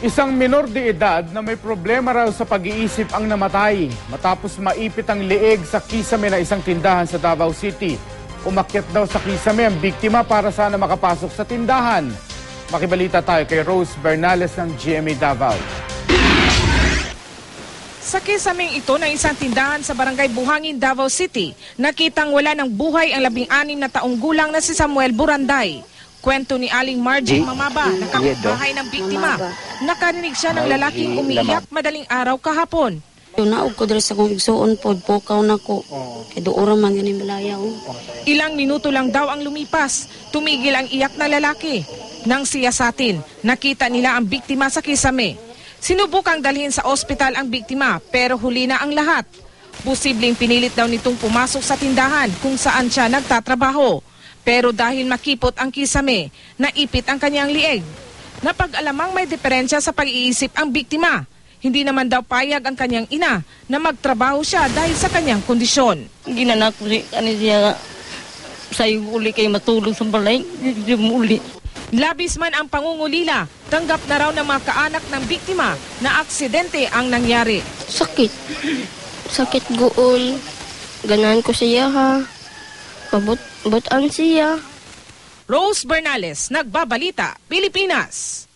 Isang minor de edad na may problema raw sa pag-iisip ang namatay matapos maipit ang leeg sa kisame na isang tindahan sa Davao City. Umakyat daw sa kisame ang biktima para sana makapasok sa tindahan. Makibalita tayo kay Rose Bernales ng GMA Davao. Sa kisameng ito ng isang tindahan sa Barangay Buhangin, Davao City, nakitang wala ng buhay ang 16 na taong gulang na si Samuel Buranday. Kwento ni Aling Margie Mamaba, nakapitbahay ng biktima. Nakarinig siya ng lalaking umiiyak madaling araw kahapon. Naog ko dira sa kong igsuon pod, pukaw na ko. Kaya doon man ganin balayaw. Ilang minuto lang daw ang lumipas, tumigil ang iyak na lalaki. Nang siyasatin, nakita nila ang biktima sa kisame. Sinubukang dalhin sa ospital ang biktima pero huli na ang lahat. Posibleng pinilit daw nitong pumasok sa tindahan kung saan siya nagtatrabaho. Pero dahil makipot ang kisame, naipit ang kanyang lieg. Napag-alamang may diferensya sa pag-iisip ang biktima. Hindi naman daw payag ang kanyang ina na magtrabaho siya dahil sa kanyang kondisyon. Ginanak ko siya sa uli kayo matulog sa balay. Hindi muli. Labis man ang pangungulila, tanggap na raw ng mga kaanak ng biktima na aksidente ang nangyari. Sakit. Sakit guol. Ganahan ko siya ha. Pabutan siya. Rose Bernales, Nagbabalita, Pilipinas.